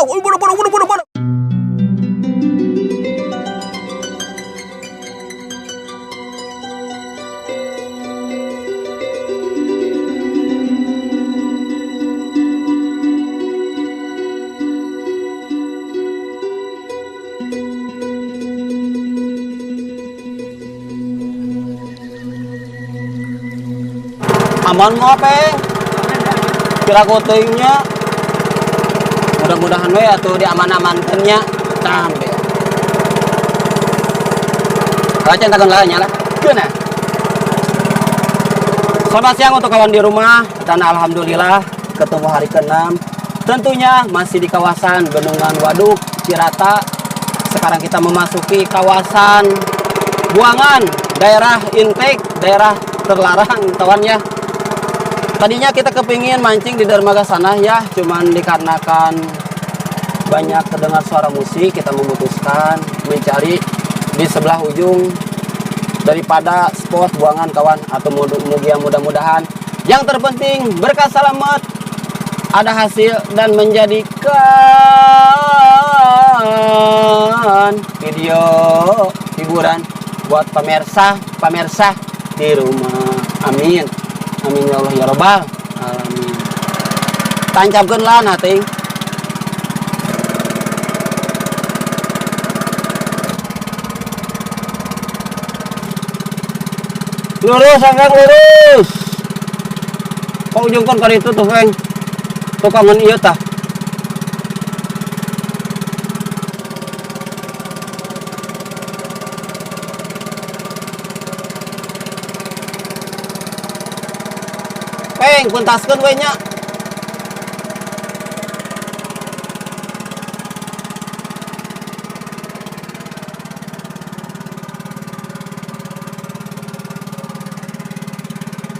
Aman mau apa? Kira kotenya mudah-mudahan we atuh diaman-amankeunnya sampai. Racan takon lah nyala. Keuna. Selamat siang untuk kawan di rumah dan alhamdulillah ketemu hari ke-6. Tentunya masih di kawasan Bendungan Waduk Cirata. Sekarang kita memasuki kawasan buangan, daerah intake, daerah terlarang kawannya. Tadinya kita kepingin mancing di dermaga sana ya, cuman dikarenakan banyak terdengar suara musik, kita memutuskan mencari di sebelah ujung daripada spot buangan kawan. Atau mudah-mudahan yang terpenting berkah selamat, ada hasil dan menjadikan video hiburan buat pemirsa di rumah. Amin. Amin ya Allah ya Rabbal alamin. Tancapkeun lah nating. Lurus angkat lurus. Kok ujungkan kali itu tuh Feng. Tukangan ieu tah. Peng, puntaskeun we nya.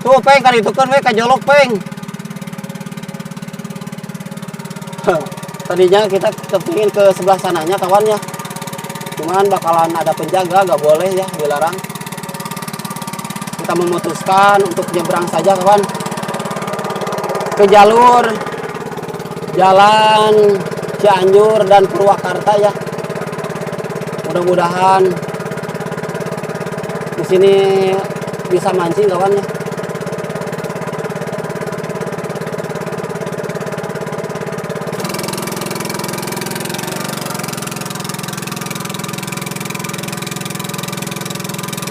Tuh Peng, kali itu kan we kajolok Peng. Tadinya kita kepingin ke sebelah sananya kawannya. Cuman bakalan ada penjaga, gak boleh ya, dilarang. Kita memutuskan untuk nyebrang saja kawan. Ke jalur jalan Cianjur dan Purwakarta ya. Mudah-mudahan di sini bisa mancing kawannya.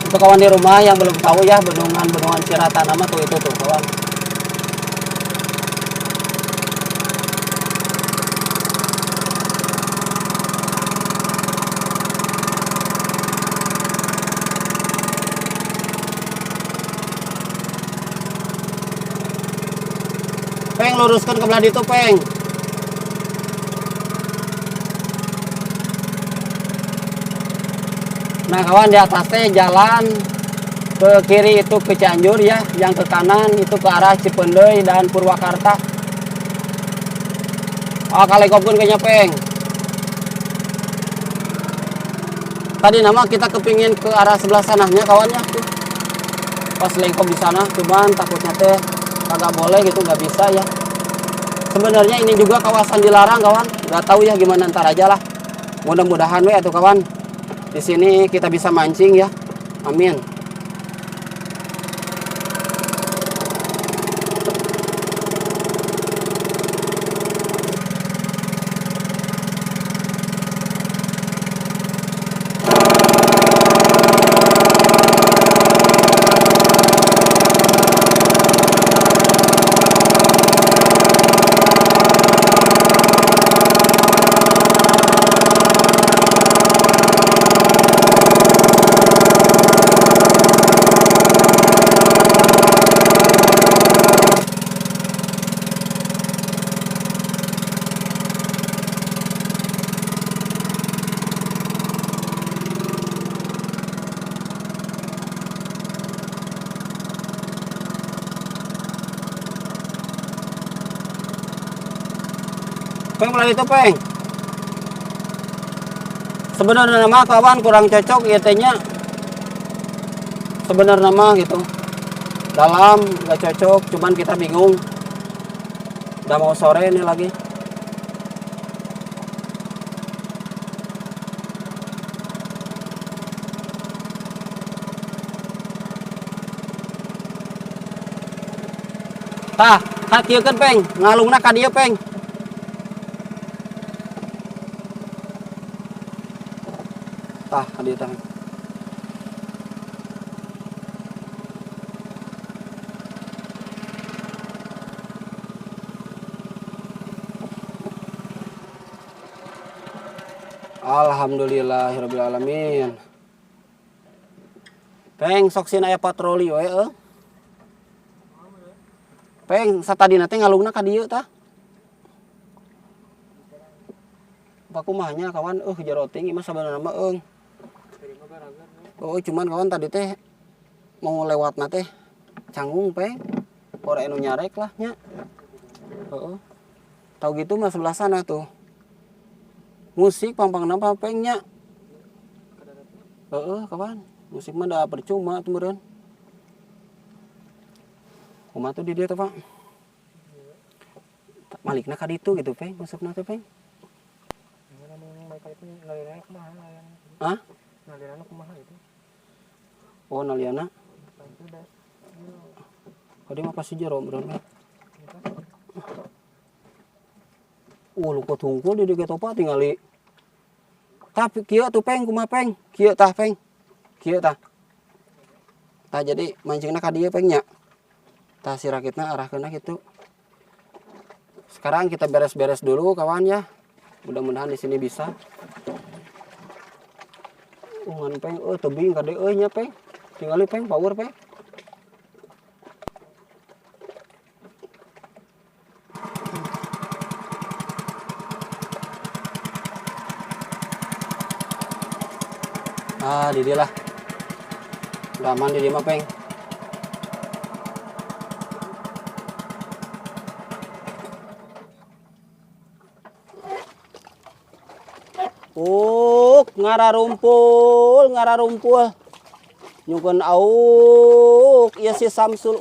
Untuk kawan di rumah yang belum tahu ya, Bendungan Cirata nama tuh itu tuh kawan. Peng, luruskan ke belah itu Peng. Nah kawan, di atasnya jalan ke kiri itu ke Cianjur ya, yang ke kanan itu ke arah Cipendei dan Purwakarta. Oh kali kopun kayaknya Peng. Tadi nama kita kepingin ke arah sebelah sananya kawannya tuh. Pas lengkop di sana, cuman takutnya teh kagak boleh gitu, nggak bisa ya. Sebenarnya ini juga kawasan dilarang kawan, nggak tahu ya gimana, ntar aja lah. Mudah-mudahan we atuh kawan, di sini kita bisa mancing ya. Amin. Peng mulai itu Peng. Sebenarnya nama kawan kurang cocok ya tehnya. Sebenarnya nama gitu. Dalam nggak cocok, cuman kita bingung. Udah mau sore ini lagi. Tah, hatieukeun peng, ngalungna ka dieu peng. Tah, ka dieu tah. Alhamdulillahirabbil alamin. Peng sok sieun aya patroli we Peng satadina teh ngalungna ka dieu tah. Pakumahnya kawan jero ting mah sabenerna mah eung. Oh cuman kawan tadi teh mau lewatna teh canggung peng. Ora anu nyarek lah nya. Heeh. Tahu gitu mah sebelah sana tuh. Musik pampangna peng nya. Heeh kawan. Musik mah da percuma tuh meureun. Kumaha tuh di dieu teh, Pak? Malikna ka ditu gitu, Peng. Masukna teh, Peng. Hah? Naliana kumaha itu? Oh, naliana. Kadi mah pasti jero meureun. Lukut hungkul di dieu topa tingali. Tapi kieu tuh, Peng, kumaha, Peng? Kieu tah, Peng. Kieu tah. Tah jadi mancingna ka dieu, Peng nya. Tah si rakitna arahkeunna kitu. Sekarang kita beres-beres dulu kawan ya. Mudah-mudahan di sini bisa. Ngan Peng tebing ka deui nya Peng. Tingali Peng power Peng. Di dia lah. Udah aman di dia mah Peng. Ngararumpul. Nyungkeun auk, ieu si Samsul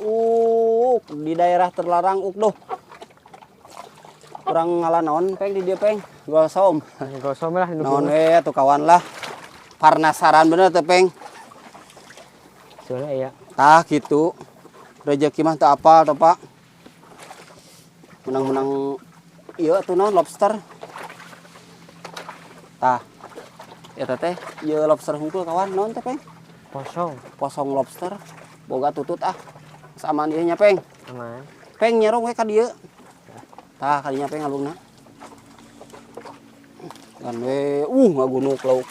di daerah terlarang doh. Kurang ngalah naon Peng di dieu Peng? Gosom. Gosom lah naon we tuh kawan lah. Parnasaran bener teh Peng. Soalnya iya. Tah gitu. Rezeki mah teu apal teh Pak. Menang-menang ieu atuh naon lobster. Tah. Eta teh ieu lobster hungkul kawan naon teh Peng? Posong lobster. Boga tutut Saman ieu nya Peng. Aman. Peng nyerong we ka dieu. Tah kadinya Peng ngalungna. Kan we ngagunuk lauk.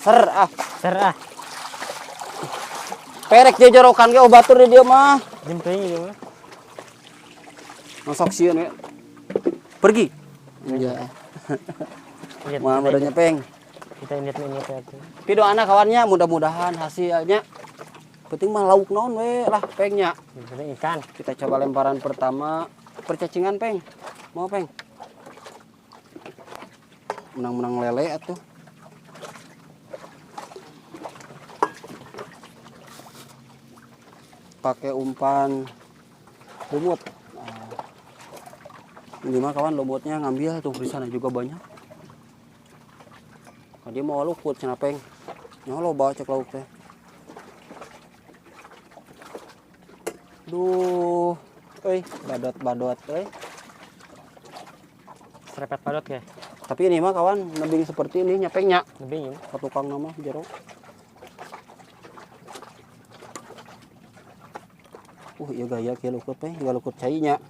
Ser. Perek jejorokan ge batur di dieu mah. Jempeng ieu mah. Masok sieun we. Pergi. Iya. Mah badannya Peng. Kita lihat ya. Pido anak kawannya mudah-mudahan hasilnya. Penting mah lauk naon we lah Pengnya. Penting ikan. Kita coba lemparan pertama percacingan Peng. Mau Peng? Menang-menang lele atuh. Pakai umpan lumut. Ini mah kawan lumutnya ngambil tuh di sana juga banyak. Dia mau lukut cenah Peng. Nya loba cek lauk teh. Duh, badot euy. Serepet badot ya. Tapi ini mah kawan nebing seperti ini nya Peng nya. Nebing ya. Tukang nama jero. Ieu gaya kieu lukut Peng, enggak lukut cai nya.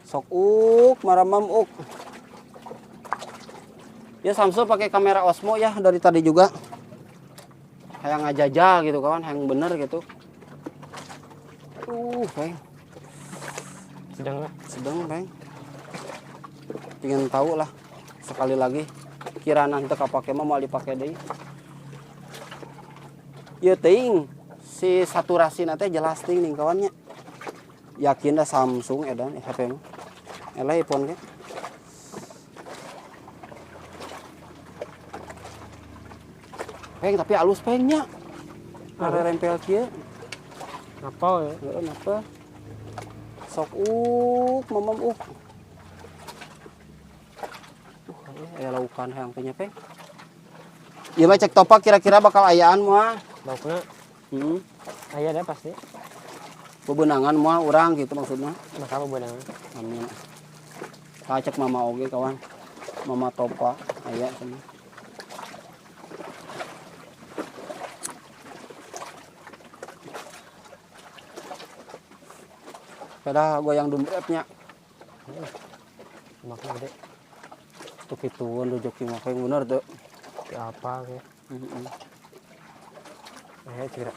Sok maramam Ya Samsul pakai kamera Osmo ya dari tadi juga. Kayak ngajajal gitu kawan, yang bener gitu. Peng. Sedang Peng. Pengen tahu lah sekali lagi. Kira nanti kapake mah mau dipake deui. Ieu teuing si saturasi teh jelas teuing ning kawannya. Yakin dah Samsung edan HP mah. Elah iPhone ge. Peng tapi alus Pengnya. Ada rempel kieu. Ngapal ya? Heeh, napa? Sok mamam ya laukan hayang teh nya Peng. Ieu mah cek topak kira-kira bakal ayaan mah. Laukna. Aya dah pasti. bebenangan mah orang gitu maksudnya. Maka apa benang? Amin. Kacek mama oge kawan. Mama Topa aya cenah. Pada goyang dumbrepnya. Makna gede. Tuh kituun rezeki mah kayak bener tuh. Apa ke? Heeh. Cira.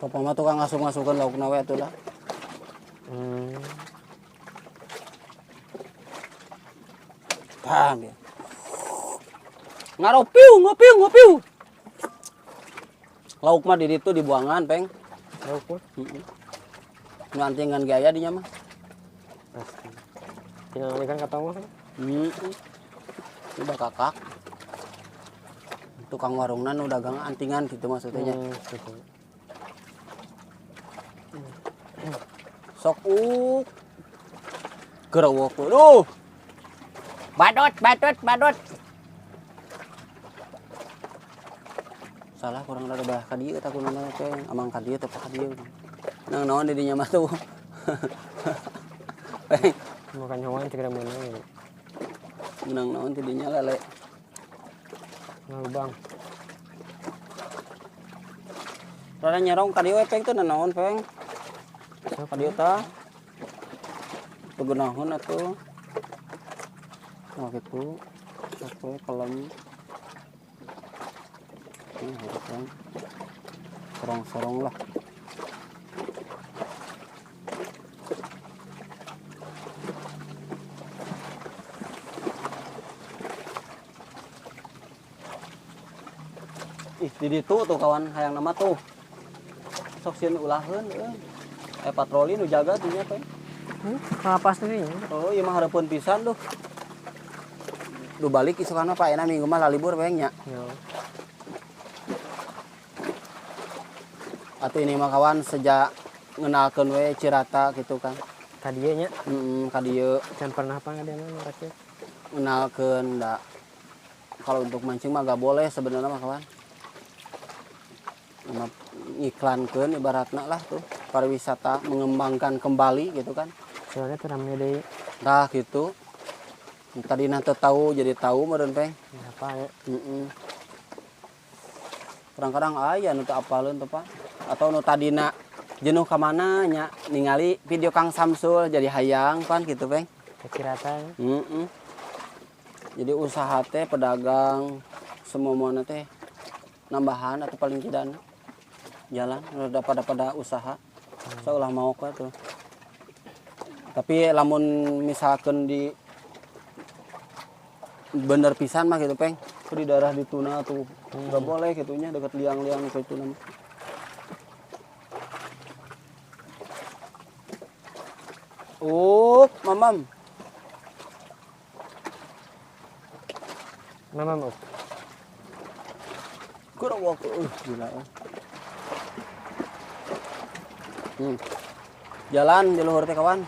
Topa mah tukang ngasuh-ngasuhkeun laukna we atuh lah. Tah, ngaropiu, ngopiu. Lauk mah di ditu dibuangan, Peng. Lauk pun. Heeh. Nu antingan gaya dinya mah. Pasti. Tinggal ikan ketemu kan? Udah kakak. Tukang warungna nu dagang antingan gitu maksudnya. Gitu. Sok gerawok. Aduh. Badot. Salah kurang rada bah ka dieu eta kunana teh amang ka dieu teh ka dieu. Nang naon di dinya mah tuh. Makan hewan cek mana gitu. Nang naon di dinya lele. Lubang. Rada nyerong ka dieu Peng teh naon Peng? Ka dieu tah. Pegeunahun atuh. Oh gitu. Oke, kalem. Kan. Sorong-sorong lah. Ih, di ditu tuh kawan hayang nama tuh. Sok sieun ulaheun patroli nu jaga tuh nya Peng. Kalapas tuh ini. Oh, ieu mah hareupeun pisan tuh. Duh balik isukana Pak Ena minggu mah lalibur Peng nya. Yo. Atuh ini mah kawan sejak ngenalkeun we Cirata gitu kan. Ka dieu nya. Ka dieu Can pernah apa ngadeuna rakyat. ngenalkeun da kalau untuk mancing mah gak boleh sebenarnya mah kawan. Ngiklankeun ibaratna lah tuh pariwisata mengembangkan kembali gitu kan. Soalnya tuh ramai deui. Nah gitu. Tadi nanti tahu jadi tahu meureun Peng. Apa ya? Kadang-kadang aya nu teu apaleun teh Pak. Atau nu tadina jenuh ka mana nya ningali video Kang Samsul jadi hayang pan gitu Peng. Cirata. Jadi usaha teh pedagang semuanya teh nambahan atau paling tidak jalan udah pada usaha. Saya ulah mau ka tuh. Tapi lamun misalkan di bener pisan mah gitu Peng. Di daerah di Tuna tuh nggak boleh gitunya dekat liang-liang ke Tuna. Mamam. Mamam. Kurang waktu, gila. Jalan di luhur teh kawan.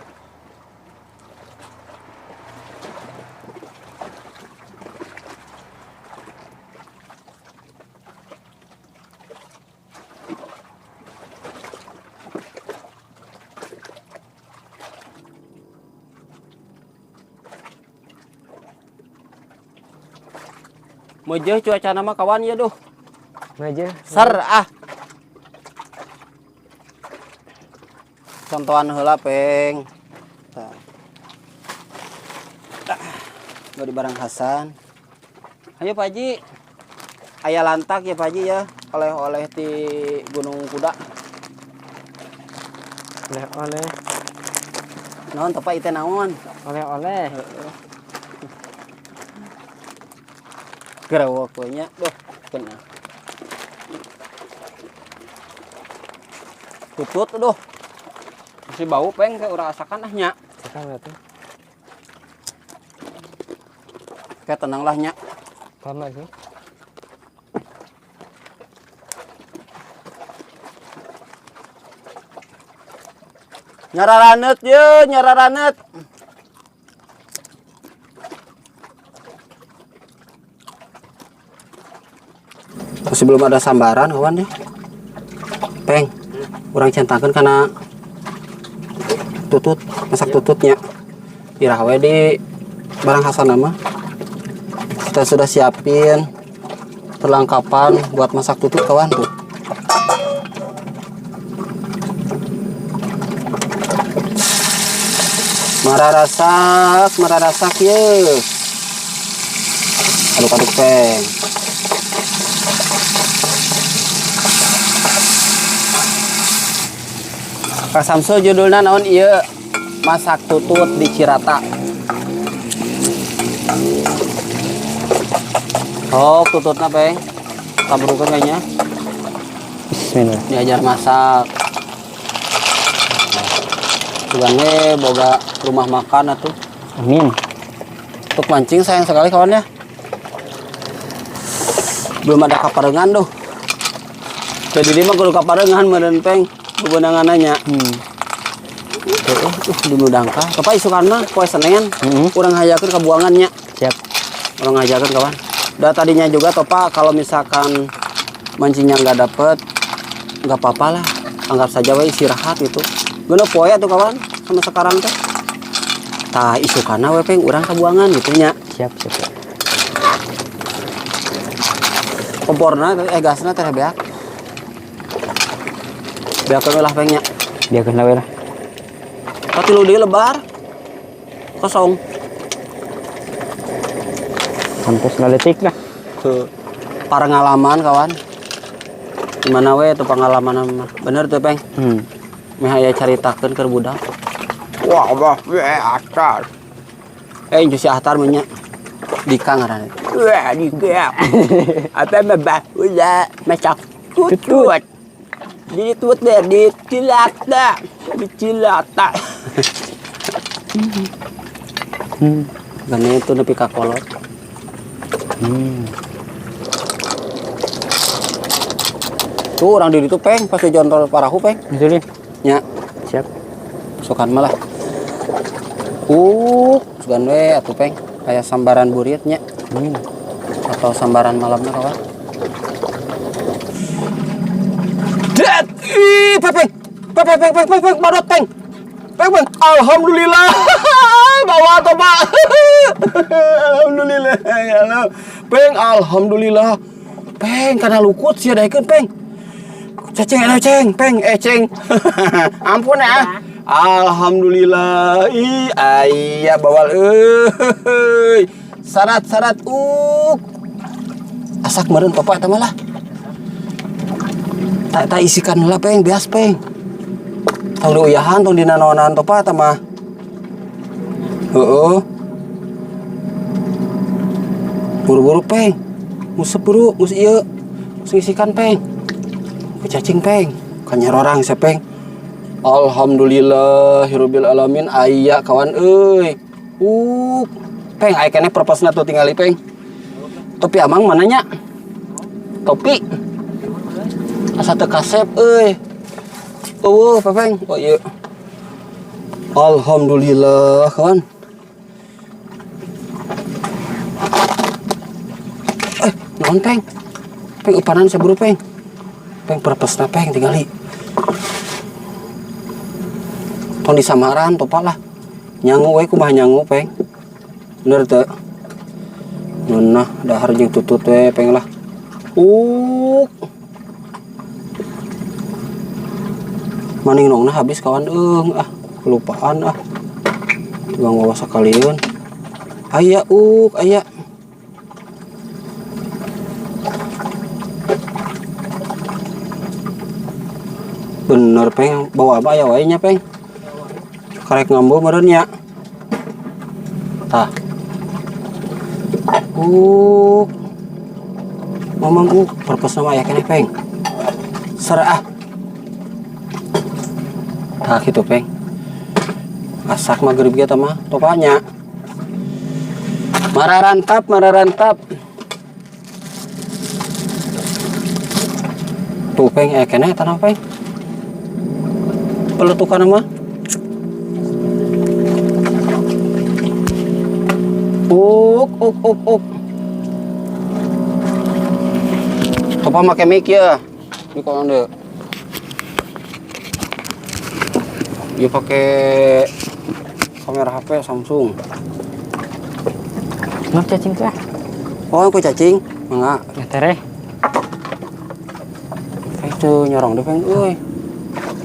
Mejeh cuaca nama kawan ya duh. Meja. Ser ah. Contohan heula Peng. Tah. Di Barang Hasan. Ayo Pak Haji. Aya lantak ya Pak Haji ya. Oleh-oleh di Gunung Kuda. Oleh-oleh. Naon tepa ite naon? Oleh-oleh. Gerawak we nya. Duh, kena. Tutut duh. Masih bau Peng kayak urang asakan ah nya. Sekarang tuh. Kayak tenang lah nya. Karena sih. Nyararaneut ye, nyararaneut. sebelum ada sambaran kawan ya. Peng, kurang centangkan karena tutut, masak tututnya. Irawe di barang Hasan nama. Kita sudah siapin perlengkapan buat masak tutut kawan tuh. Mararasak ye. Aduk-aduk peng. Kak Samsul judulnya naon ieu? Masak tutut di Cirata. Oh, tututna peng. Kabrukeun kayaknya. Bismillah. Diajar masak. Sugan we boga rumah makan atuh. Amin. Untuk mancing sayang sekali kawan ya. Belum ada kaparengan tuh. Jadi dia mah kudu kaparengan meureun peng bebenangannya. Dulu dangka. Kepa isukan mah poe Senin. Urang hayakeun ka buangannya. Siap. Urang hayakeun kawan. Da tadinya juga topa kalau misalkan mancingnya nggak dapet, nggak apa-apa lah. Anggap saja we istirahat gitu. Guna poe tuh kawan sama sekarang teh. Tah isukana we peng urang ka buangan gitu nya. Siap. Komporna gasna teh beak. Beakeun lah pengnya. Biarkan lah. Tapi lu dia lebar. Kosong. Sampai 9 detik lah. Tuh. Pengalaman kawan. Gimana we tuh pengalaman mah. Bener tuh peng. Meh aya caritakeun keur budak. Wah, we atar. Itu si Ahtar menya. Dika ngaranna. Wah, Dika. Apa mah ulah masak tutut. Di tutut deh, di Cilata. Gane itu nepi ka kolot. Tuh orang di itu peng pas jontol parahu peng. Betul Nya. Siap. Sukan malah. Sugan we atuh peng. Kayak sambaran buritnya. Atau sambaran malamnya kawan. Dat! Ih, peng. Badot peng. Peng. Alhamdulillah. Bawa tuh, Pak. Alhamdulillah. Peng, alhamdulillah. Peng, karena lukut sih daekeun peng. Ceng, ceng. Ampun ya. Alhamdulillah. Ih, aya bawal euy. Sarat asak meureun papa eta mah lah. Tak isikan heula peng, beas peng. Tong diuyahan, tong dinanonan topa eta mah. Heeh. Buru-buru peng. Musep buru, mus ieu. Mus isikan peng. Cacing peng. Kan nyarorang sia peng. Alhamdulillahirabbil alamin aya kawan euy. Peng aya keneh purposna tuh tingali peng. Topi amang mananya? Topi. Asa teu kasep euy. Peng. Oh iya. Alhamdulillah kawan. Naon peng? Peng upanan saburu peng. Peng purposna peng tingali. Tong disamaran topa lah. Nyangu we kumaha nyangu peng. Bener teu? Nah, dahar jeung tutut we peng lah. Maning nongna habis kawan kelupaan Bang bawa sakalian. Aya aya. Bener peng, bawa apa ya wae nya peng. Karek ngambo meureun nya. Tah. Mamang purpose nama aya keneh peng. Serah. Tah kitu peng. Asak magrib ge tah mah topanya. Mararantap. Tuh peng aya keneh tanah peng. Peletukan mah. Uk. Topa make mic ya. Ini kalau anda. Dia pakai kamera HP Samsung. Mau cacing tuh? Oh, aku cacing. Mangga. Ya tere. Itu nyorong deh, Peng. Euy.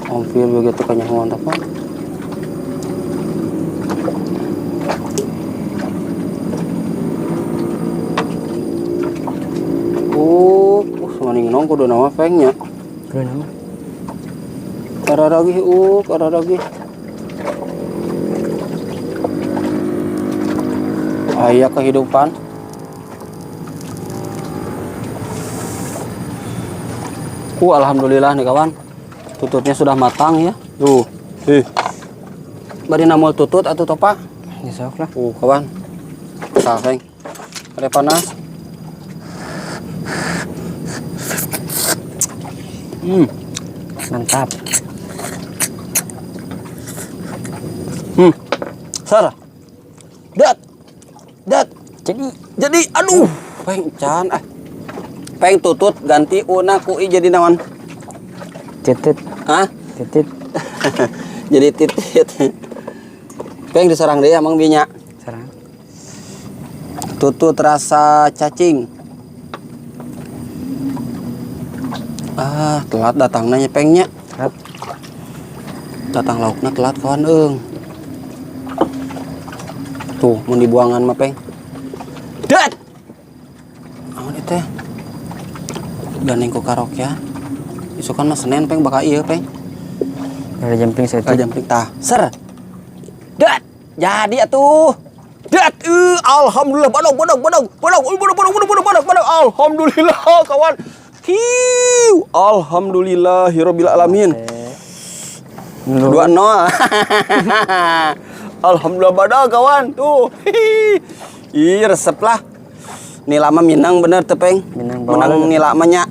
Hampir begitu kanyahoan apa? Semaning nong kudu nama Pengnya. Kudu nama. Ada lagi, ada lagi. Ayah kehidupan. Alhamdulillah nih kawan. Tututnya sudah matang ya. Tuh. Bari namul tutut atau topa? Ya sok lah. Kawan. Peng. Ada panas. Mantap. Sar. Dat. Jadi aduh, Peng can Peng tutut ganti una kui jadi naon? Titit. Hah? Titit. Jadi titit. Peng diserang dia emang binya. Serang. Tutut rasa cacing. Telat datangnya Pengnya. Telat. Datang lauknya telat kawan eung. Tuh, mau dibuangan mah Peng. Dat. Naon itu? Gandeng ku karaoke ya. Isukan mah Senin Peng bakal ieu Peng. Ada jumping saya. Jumping tah. Ser. Dat. Jadi atuh. Dat. Alhamdulillah bodog. Alhamdulillah kawan. Alhamdulillahirabbil alamin. 2-0. Alhamdulillah badal kawan. Tuh. Ih, resep lah. Nila mah Minang bener teh Peng. Menang nila mah nya.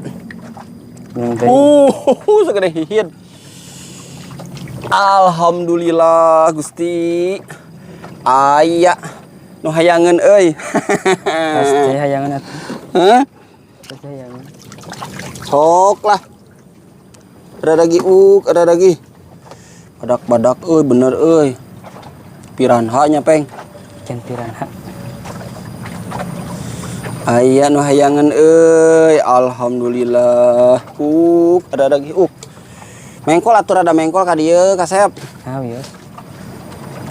Segede hihit. Alhamdulillah Gusti. Aya nu hayangeun euy. Pasti hayangan atuh. Hah? Pasti hayangan. Sok lah. Ada lagi. Badak euy bener euy. Piranha nya Peng. Can piranha. Aya nu hayangan euy. Alhamdulillah. Ada lagi. Mengkol atur ada mengkol ka dieu kasep. Iya.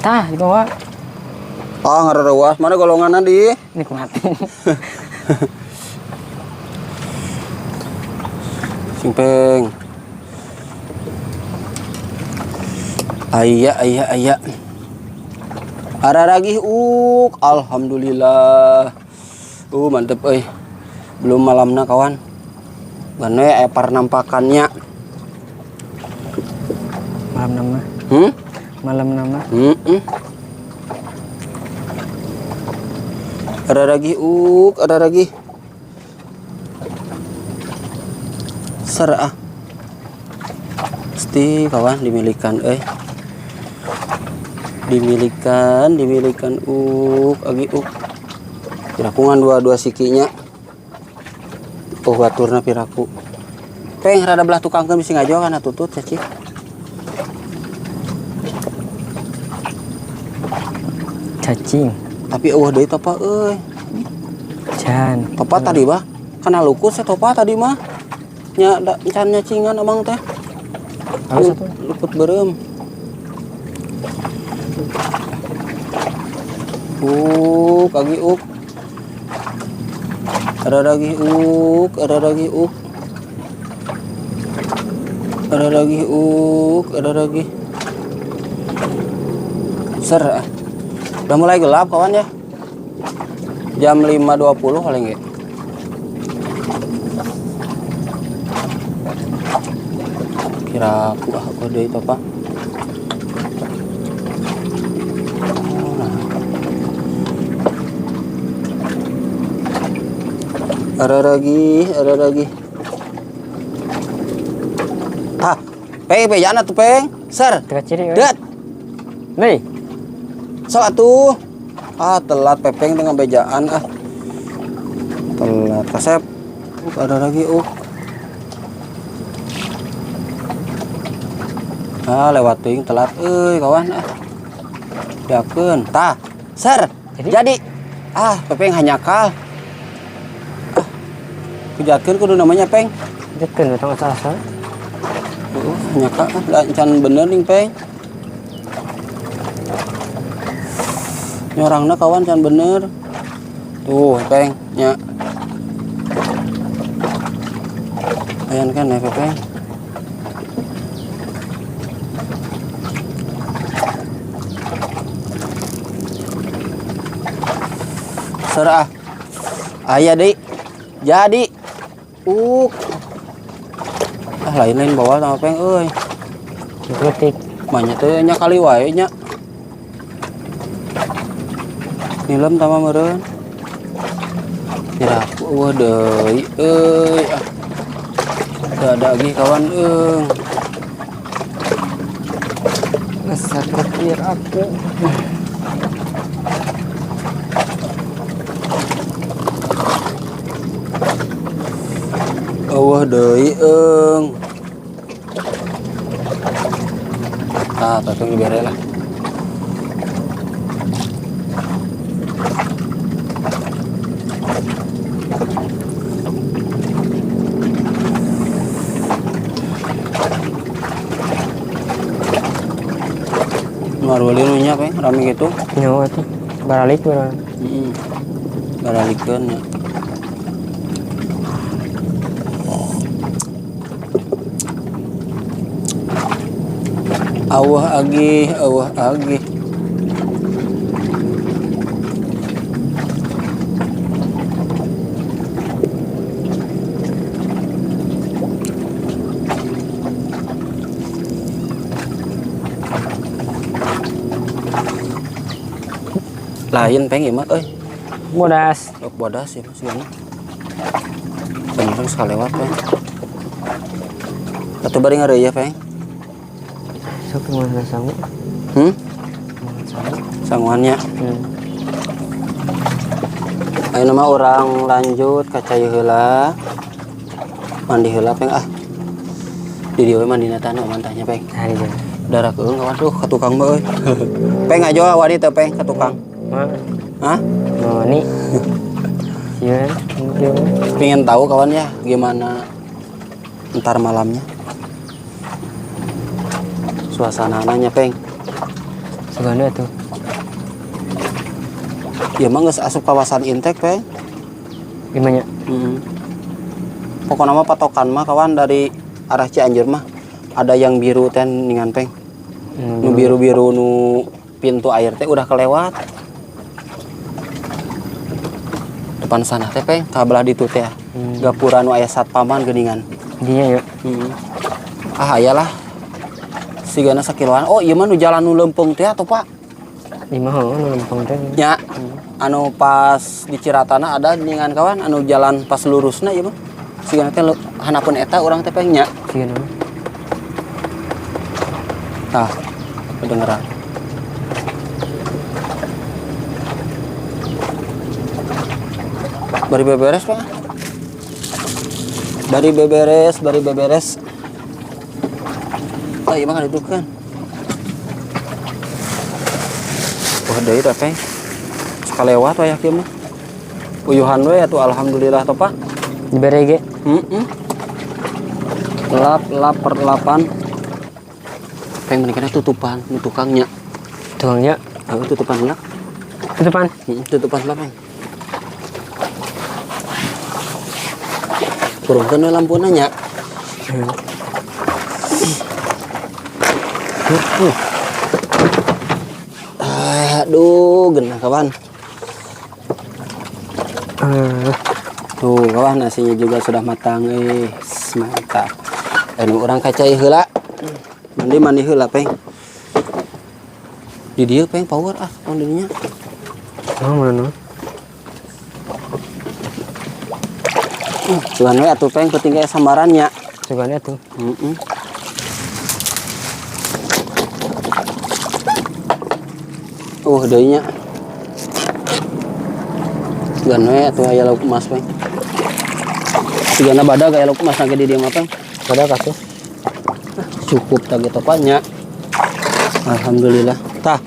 Tah di bawah. Ngararewas mana golonganna di? Nikmati. Sing Peng. Aya. Ada lagi alhamdulillah. Mantep euy. Belum malamna kawan. Gane epar nampakannya. Malam nama. Malam nama. Ada lagi. Ser Pasti kawan dimilikan Dimilikan agi pirakungan dua sikinya. Baturna piraku. Peng rada belah tukangkeun bisi ngajo kana tutut cacing. Cacing. Tapi deui topa euy. Can. Topa tadi bah. Kana lukus topa tadi mah. Nya can nyacingan abang teh. Luput beureum. Kagi ada lagi ser udah mulai gelap kawan ya, jam 5.20 paling ya. Kira aku deh itu apa. Ada lagi. Peng tuh Peng. Ser. Tengah ciri. Dat. Nih. Sok atuh. Telat Pepeng dengan bejaan Telat kasep. Ada lagi lewat ting telat kawan yakeun tah ser jadi pepeng hanya kal kujakeun kudu namanya peng Jatuh tong asal-asal. hanya kal lancan bener nih peng nyorangna kawan can bener tuh peng nya ayan kan ya peng serah ayah deh jadi lain bawa sama peng Ketik. banyak tuh nya kali wae nya nilem tama meureun tidak wah deui ada lagi kawan Besar ketir aku. wah deui pepeng dibere lah marwali nu nya peng rame gitu Nyawa tuh. Balik beneran. baralikeun ya awah agih lain peng ieu mah Bodas. bodas ya masih gana bener sakalewat peng atuh bari ngareuyeuh peng Sok mana sanggup. sanguannya ayo nama orang lanjut ka cai heula mandi heula peng di dieu mandina tanah mantahnya peng Hari jadi. darah keung kawan tuh ka tukang mah euy peng ajo wanita peng ka tukang Hah? Oh, ini. Iya, pengen tahu kawan ya gimana ntar malamnya suasananya peng Segala tuh. ya mah geus asup kawasan Intek peng Gimana? pokoknya mah patokan mah kawan dari arah Cianjur mah ada yang biru teh ningan peng nu biru-biru nu pintu air teh udah kelewat depan sana teh peng kabelah ditu teh gapura nu aya satpaman geuningan Dia ya. Ayalah sigana sakiloan ieu mah nu jalan nu leumpung teh atuh Pak Di mah nu lempeng teh. nya anu pas di Ciratana ada ningan kawan anu jalan pas lurusna ieu mah sigana teh hanapeun eta urang teh peng nya Sigana. tah kedengeran bari beberes Pak bari beberes iya mah dudukkan wah deui teh peng sakalewat wayah kieu mah uyuhan we atuh alhamdulillah toh Pak Dibere ge. lap per 8 peng menikahnya tutupan nu tukangnya Tukangnya tutupan lah tutupan. tutupan lah peng kurungkeun we lampuna nya aduh genah kawan tuh kawan nasinya juga sudah matang mantap anu urang kacai heula mandi heula peng di dieu peng power mandinya Oh mana? cuman we atuh peng penting kayak sambarannya Segala tuh. Deui nya gan we atuh aya lauk emas peng sigana badag aya lauk emas nage di dieu mah peng Pada kasus. cukup tah gitu Pak nya Alhamdulillah. Tah.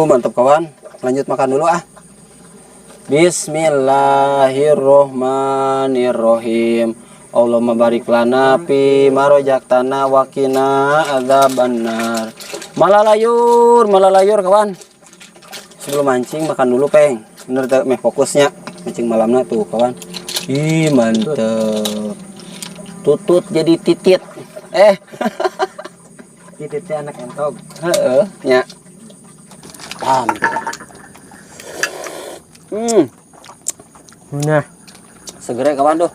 Mantap kawan. Lanjut makan dulu ah. Bismillahirrohmanirrohim. Allahumma barik lana fi marojaktana wakina adzabannar. Malalayur kawan. Sebelum mancing makan dulu peng. Bener tak meh fokusnya mancing malamnya tuh kawan. Ih mantep. Tutut jadi titit. Tititnya anak entog. Heeh, nya. Nah, Segera kawan tuh.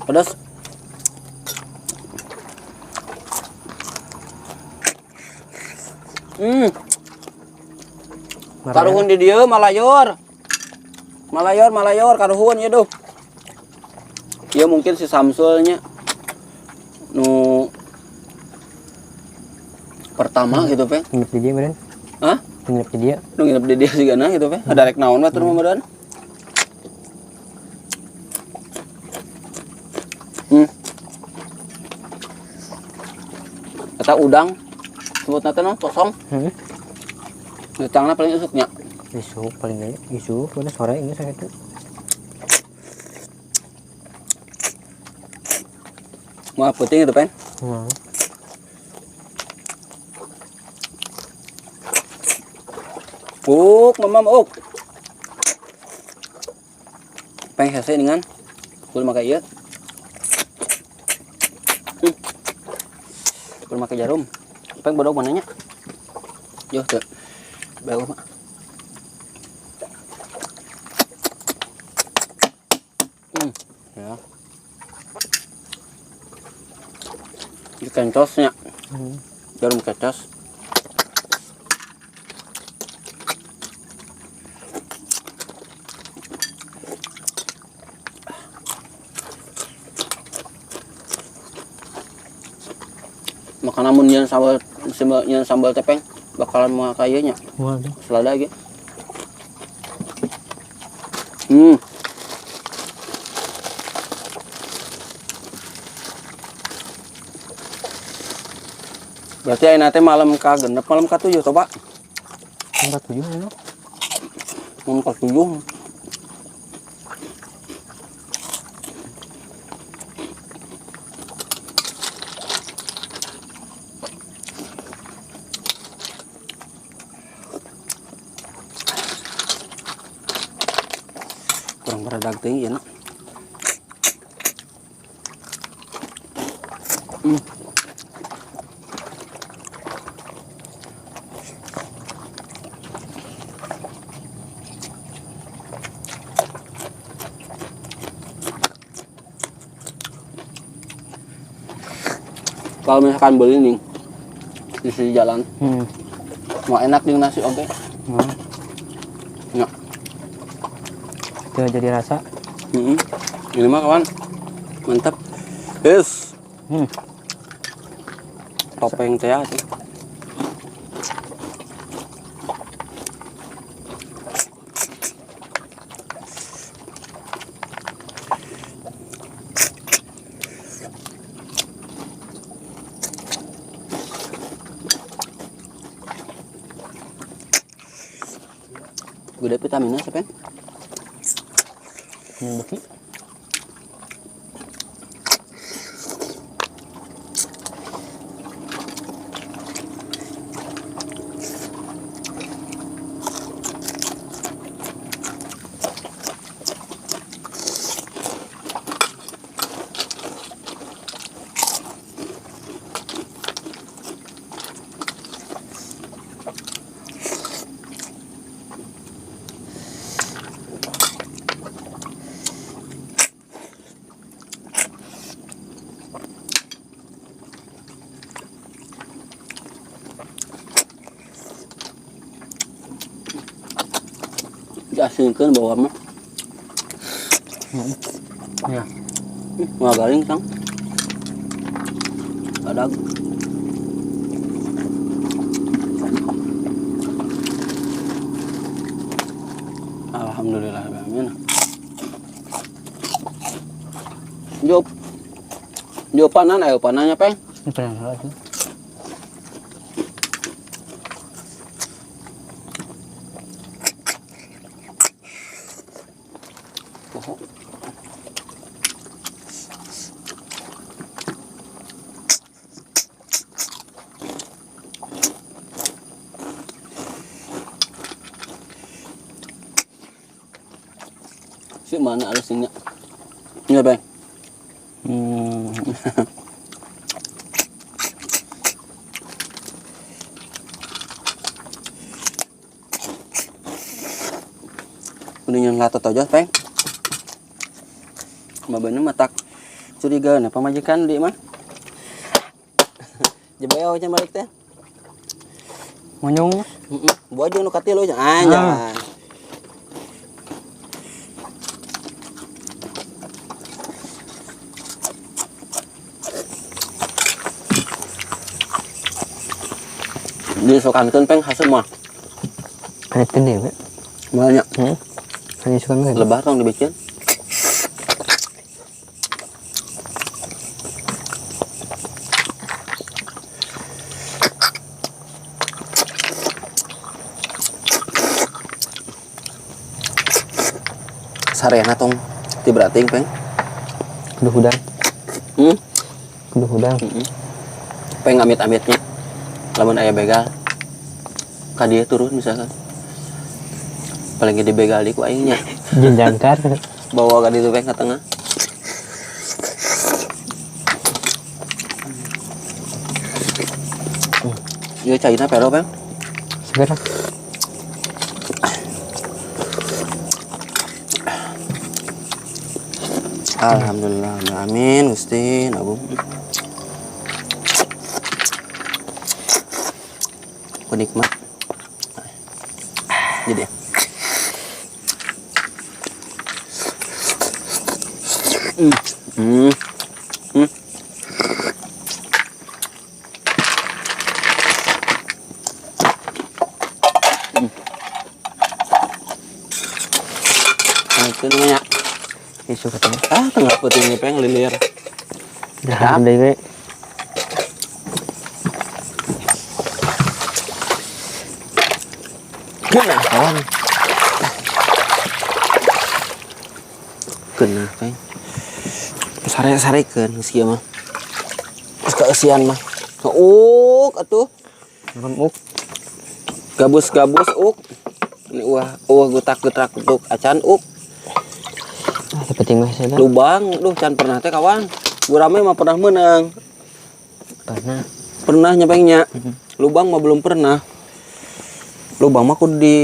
Pedas. Karuhun di dieu malayor. Malayor karuhun ya duh. Ieu mungkin si Samsulnya nu pertama gitu pe. nginep di dia meren. Hah? Nginep di dia. Nu nginep di dia sigana gitu pe. Ada rek naon batur mah meureun. Eta udang sebutna teh naon kosong. Ngecangna paling usuknya. Isuk paling gaya. Isuk pada sore ini sakit tuh. Mau putih gitu pen. Mamam peng hese dengan kul make ieu. Kul make jarum. Peng bodoh mananya? Yo teu. Bagus mah. Ya. Dikencosnya. Jarum kecos. Makan namun yang sambal tepeng bakalan mau kayaknya Waduh. selada lagi. Berarti ayeuna teh malam ka 6 malam ka 7 coba. 47 ya. Malam ka 7. Kurang beradag teuing ieu na. Kalau misalkan beli nih di sisi jalan, mau enak dengan nasi oke. Ya. Tuh jadi rasa. Ini mah kawan, mantap. Yes. Topeng teh sih. Gede vitaminnya siapa? Beki. diasinkeun bawa mah. Ya. Nggak garing sang. Ada. Alhamdulillah, amin. Jawab. Jawabanan ayo pananya, Peng. Ini pernah salah tuh. Oh. Si mana alasnya? Iya, Bang. Kuningan latot aja, Bang. Mabana matak curiga na pamajikan di mah. Jebayo aja balik teh. Monyong. Buah aja nu katilo aja. Anjay. Disukankeun Peng hasil mah. Ada tende we. Banyak. Hanya suka banget. Lebah tong dibikin. Sarena tong ti berating Peng. Kudu hudang. Kudu hudang. Peng amit-amitnya. Lamun aya begal. Ka dieu turun misalkan. Paling gede begal di ku aing nya. Jenjangkar. Bawa ka ditu Peng ka tengah. Ieu caina pero Peng. Segera. Alhamdulillah, amin Gusti Agung. Aku nikmat. Jadi ya. Itu namanya Isu katanya. tengah putih ini Peng lilir. Dah deh we. Kena kawan. Kena Peng. Sare-sarekeun geus kieu mah. Geus kaeusian mah. Atuh. Ngemuk. Gabus-gabus Ini gutak-gutak untuk acan Seperti mas ada. lubang can pernah teh kawan. Gurame mah pernah menang. Pernah nyapengnya. Lubang mah belum pernah. Lubang mah kudu di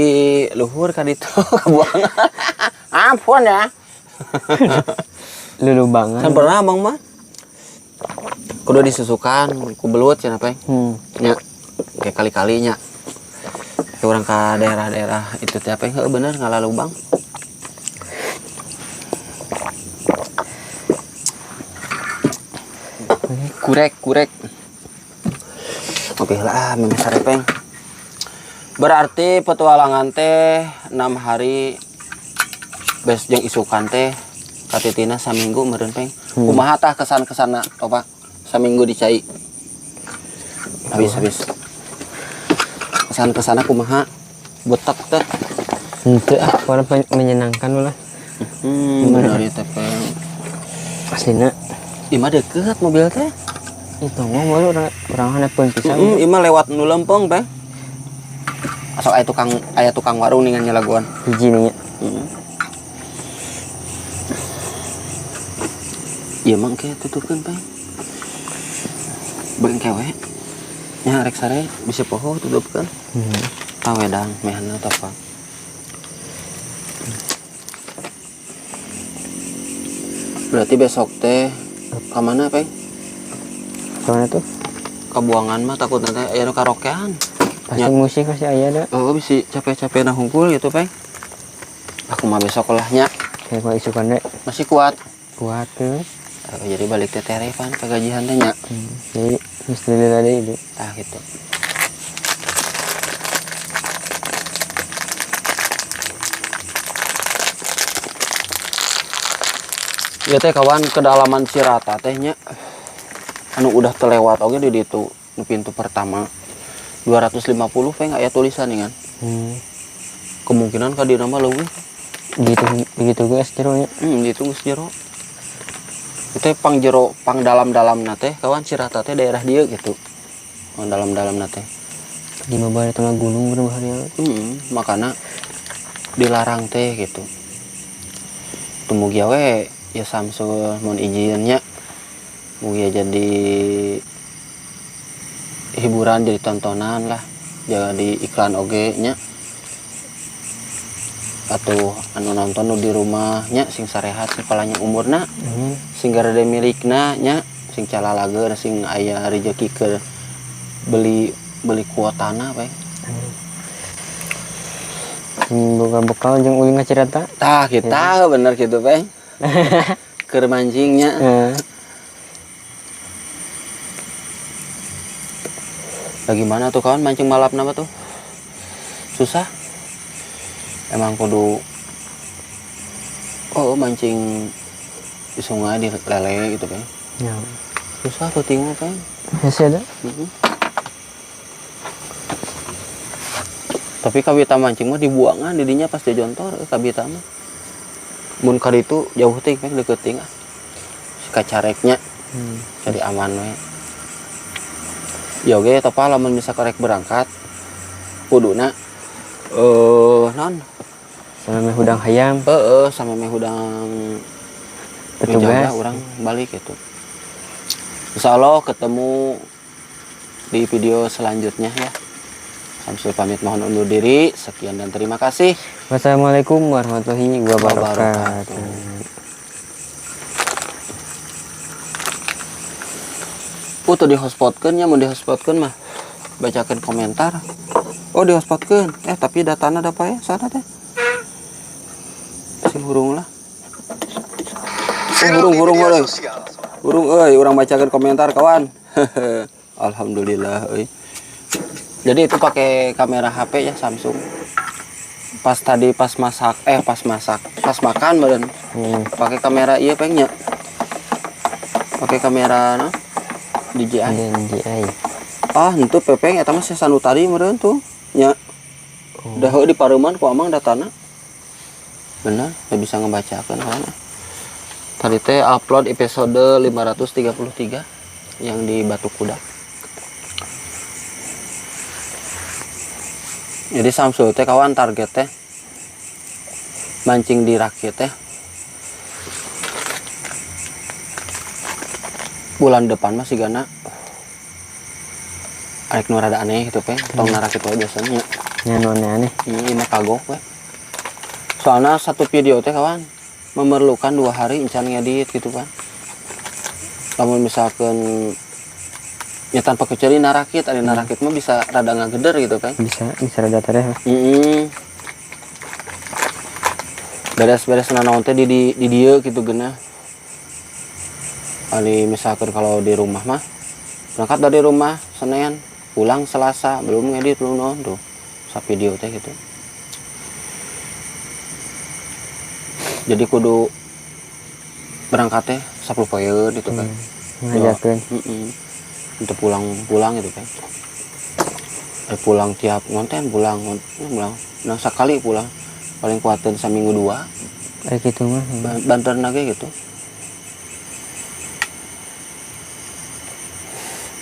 luhur ka ditu kabuangan. Ampun ya. Lulubangan. Can pernah Abang mah. Kudu disusukan ku belut cenah Peng. Nya. Kayak kali-kalinya. Kayak orang ke daerah-daerah itu teh Peng heuh bener ngalah lubang. Kurek. Oke lah, memesar Peng. Berarti petualangan teh 6 hari bes jeung isukan teh katitina saminggu meureun Peng. Kumaha tah kesan-kesana coba saminggu dicai. Habis. Kesan-kesana kumaha? Butek teh. Henteu warna menyenangkan lah. Bener ieu teh Peng. Aslina. Ima deket mobil teh. Itu mah baru orang handapun pisan. Ima lewat nu lempeng Peng. Asal aya tukang warung ningan nyalaguan. Hiji nya. Ieu mah ke tutupkeun Peng. Bengkewe. Nya rek sare bisa poho tutupkeun. Tawedang mehana teh apa. Berarti besok teh ka mana Peng? Kemana tuh? Kabuangan mah takut nanti aya nu karaokean. Pasti musik pasti aya ada. Oh bisa capek-capek nah hungkul gitu Peng. Aku mah besok olahnya kayak kau isukan dek masih kuat. kuat tuh. Jadi balik teh terepan kagajian teh nya. Jadi mesti ada itu. Tah gitu. Ya teh kawan kedalaman Cirata tehnya anu udah terlewat oke di ditu nu pintu pertama 250 pe nggak ya tulisan kan. Kemungkinan ka dina mah leuwih. Gitu begitu guys jeronya. Gitu geus jero. Itu pang jero pang dalam-dalam teh kawan Cirata teh daerah dia gitu. Pang dalam-dalam teh. Di mabari tengah gunung berbahaya. Makana dilarang teh gitu. Tumugi we ya Samsul mun izinnya mugi jadi hiburan jadi tontonan lah jadi iklan oge nya atau anu nonton nu di rumahnya sing sarehat sing palanya umurna sing garade milikna nya sing calalager sing aya rezeki ke beli kuotana we Buka bekal jeung uling Cirata. tah kita bener gitu pe keur mancingnya. Bagaimana tuh kawan mancing malap nama tuh susah emang kudu mancing di sungai di lele gitu kan Ya. susah tuh tinggal kan Masih ada? Tapi kabita mancing mah dibuangan didinya pas dia jontor kabita mah mun kali itu jauh ting kan deket ting si kacareknya jadi aman we ya oke topa lamun bisa korek berangkat kuduna non Sama meh hudang hayam. sama meh hudang Petugas. menjaga orang balik gitu. Insya Allah ketemu di video selanjutnya ya. Samsul pamit mohon undur diri. Sekian dan terima kasih. Wassalamualaikum warahmatullahi wabarakatuh. Tuh di hotspotkeun nya mun di hotspotkeun mah bacakeun komentar. Oh di hotspotkeun. Tapi datana ada apa ya? Sana teh. Si burung lah. Burung euy. Burung euy urang bacakeun komentar kawan. Alhamdulillah euy. Jadi itu pakai kamera HP ya Samsung. Pas makan badan. Pakai kamera iya pengnya. Pakai kamera nah DJI. DJI. Itu pepeng eta mah sesanu tadi meureun tuh nya. Dah di pareuman ku amang datana. Benar, saya bisa ngebacakan kan. Tadi teh upload episode 533 yang di Batu Kuda. Jadi Samsul teh kawan target teh mancing di rakit teh bulan depan masih gana arek nu rada aneh gitu pe tong narakit wae biasanya nya aneh. Ini mah kagok we. Soalnya satu video teh kawan memerlukan 2 hari encan ngedit gitu kan. Namun misalkan ya tanpa kecuali narakit, ada narakit mah bisa rada ngageder gitu kan. Bisa rada tereh. Beres-beres nanaon teh di dieu gitu geuna. Ali misalkan kalau di rumah mah berangkat dari rumah Senin, pulang Selasa, belum ngedit belum naon tuh. Sa video teh gitu. Jadi kudu berangkat teh 10 poeun gitu kan. Ngajakeun. Untuk pulang gitu kan. Pulang tiap ngonten pulang. Nah sekali pulang paling kuatin seminggu 2 kayak gitu mah banter lagi gitu.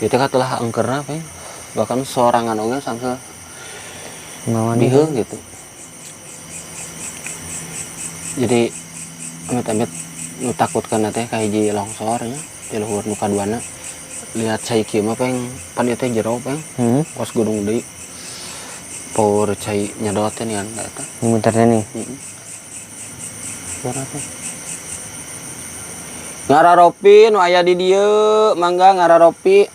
Itu kan telah angkerna pe bahkan sorangan oge sangse mawan biheung gitu. Jadi amit-amit nu takutkeun teh ka hiji longsor nya di luhur nu kaduana. Lihat cai kieu mah peng pan ieu teh jero peng. Pos gunung deui. Power cai nyedot teh nian eta. muternya nih. Ngararopi nu aya di dieu mangga ngararopi.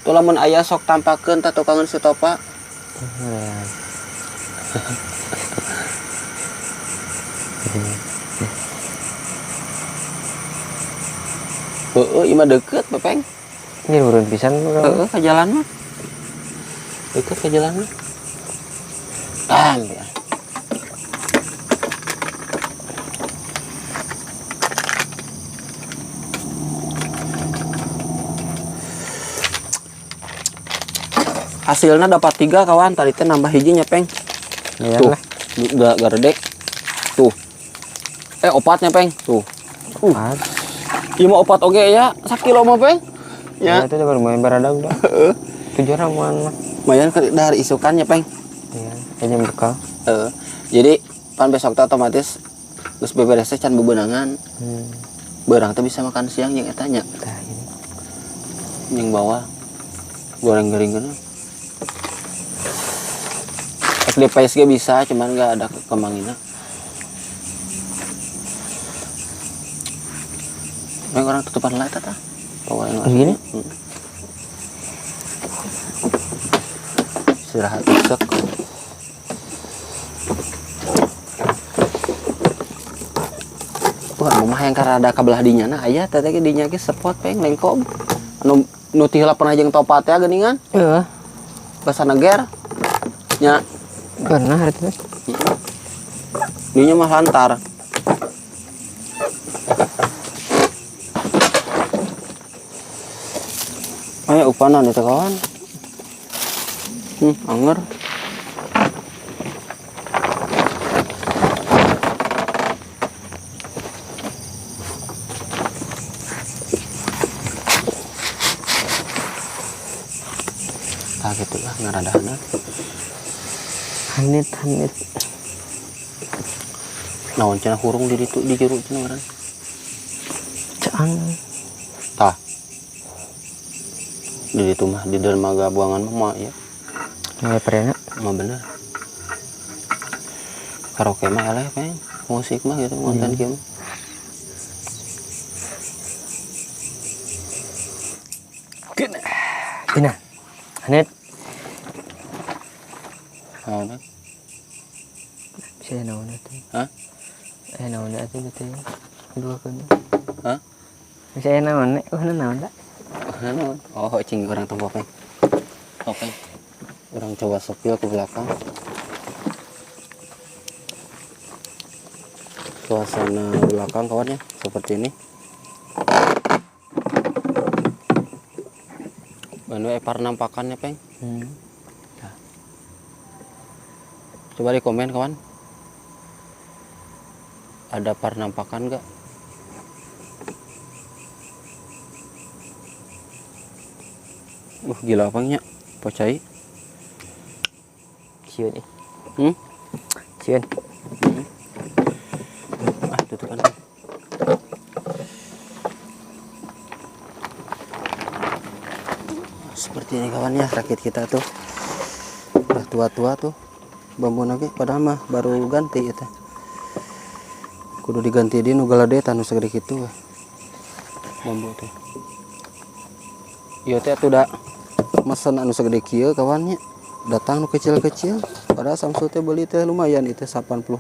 Tuh lamun aya sok tampakeun tah tukangan si Topa. Ima deket Pepeng. Ini urun pisan Ke jalan mah. Deket ke jalan mah. Ya. Hasilnya dapat 3 kawan, tadi teh nambah hijinya Peng. Iya Tuh, lah. gak gede. Tuh. Opatnya Peng. Tuh. Pas. Iya mau opat oge ya, sakilo mah Peng. Ya Ya. itu baru main baradag dah. 7 ramuan mah. Lumayan dari isukannya Peng. Iya, ini bekal. Jadi pan besok teh otomatis geus beberes teh can bebenangan. Beurang teh bisa makan siang yang etanya. Tah ini. Yang bawah goreng-gorengan. Di PSG bisa, cuman nggak ada kemangina. Yang orang tutupan light tah. Bawain Gini? Istirahat besok. Wah, rumah yang karena ada kabelah dinya nah aya teh ge dinya ge spot Peng lengkom. Anu nu tihela pernah jeung topat teh geuningan. Heeh. Bahasa neger. Nya Pernah hari itu. dinya mah lantar. Aya upanan itu kawan. Anger. Gitu lah ngaradahna. Hanit. Naon cenah hurung di ditu di jero cenah urang. Caang. Tah. Di ditu mah di dermaga buangan mah ya. Nggak pernah. Mah bener. Karaoke mah eleh Peng. Musik mah gitu ngonten kieu. Tina. Hanit. Nah, Bisa naon atuh. hah? Naon atuh gitu. Dua kan. Hah? Bisa naon nek naon dah. Naon? Oh, cing orang tong Peng. Peng. Orang coba sepil ke belakang. Suasana belakang kawannya seperti ini. Anu penampakannya Peng. Coba di komen kawan. Ada penampakan enggak? Gila apanya? Pocai. Ciun nih. Ciun. Tutupan. Seperti ini kawan ya, rakit kita tuh. Udah tua-tua tuh. Bambu lagi padahal mah baru ganti eta. Kudu diganti di nu galade tanu segede kitu. Bambu teh. Ieu teh udah mesen anu segede kieu kawannya. Datang nu kecil-kecil. Padahal Samsul teh beli teh lumayan itu 80.000.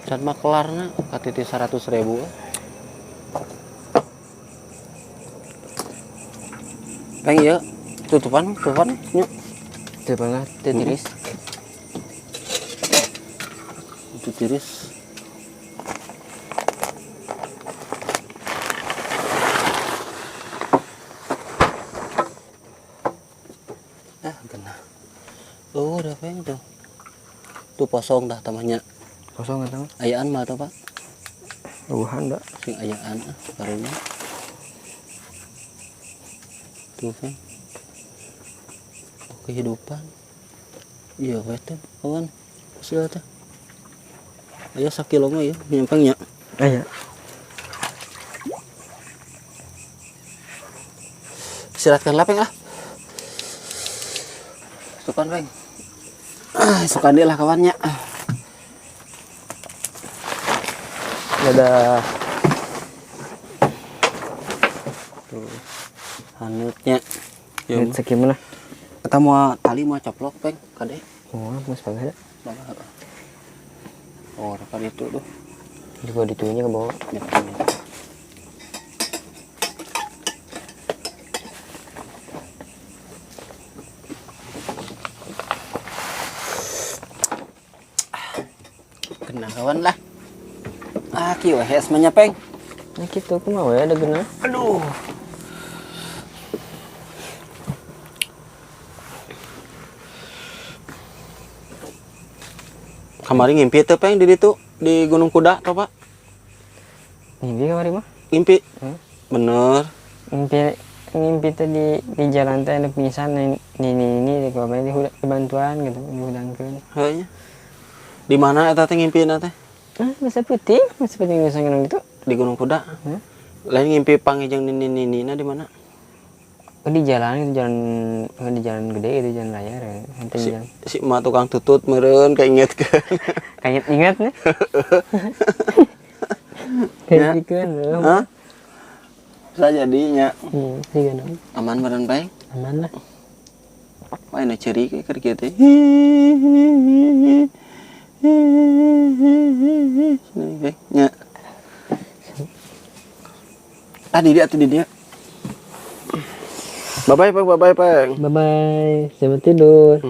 Dan maklarna katiti 100.000. Peng ieu tutupan nya. Itu banget, itu tiris. Itu tiris. Kena. Udah Peng tuh. Tuh kosong dah tamanya. Kosong atau? Ayaan mah tuh Pak. Ruhan dah. Sing ayaan barunya. Tuh Peng. Kehidupan. Iya weh tuh kawan. Hasil teh. Aya sakilo mah ya nyampangnya. Aya. Istirahatkan lah Peng ah. Sukan Peng. Sukan dia lah kawannya. Ada Tuh. Hanutnya. ini segimana? Kita mau tali mau coplok Peng kade. Oh, mas banget. Bawa. Oh, apa itu tuh? Juga ditunya ke bawah. Kena kawan lah. Kieu hes mah nya Peng. Nah gitu aku mau ya ada gena. Aduh. Kamari ngimpi teh Peng di ditu di Gunung Kuda toh Pak? Mimpi kamari mah. Ngimpi. Hmm. Bener. Ngimpi tuh di jalan teh ada pingsan ini di kabar di bantuan gitu dihudangkeun. Heunya. Di mana eta teh ngimpina teh? Masa putih bisa ngeunang gitu. Di Gunung Kuda. Lain ngimpi pangejeng nini-ninina di mana? Oh, di jalan itu di jalan gede itu jalan raya ya. Nanti jalan. Si emak tukang tutut meureun kaingetkeun. Kayak ingat nih. Ya. Kayak kan. Hah? Bisa jadinya. Iya dong. Aman meureun Peng? Aman lah. Wah, ini ceri kayak keur kieu teh. Nih, nya. Di dia. Bye bye Peng. Bye bye. Selamat tidur.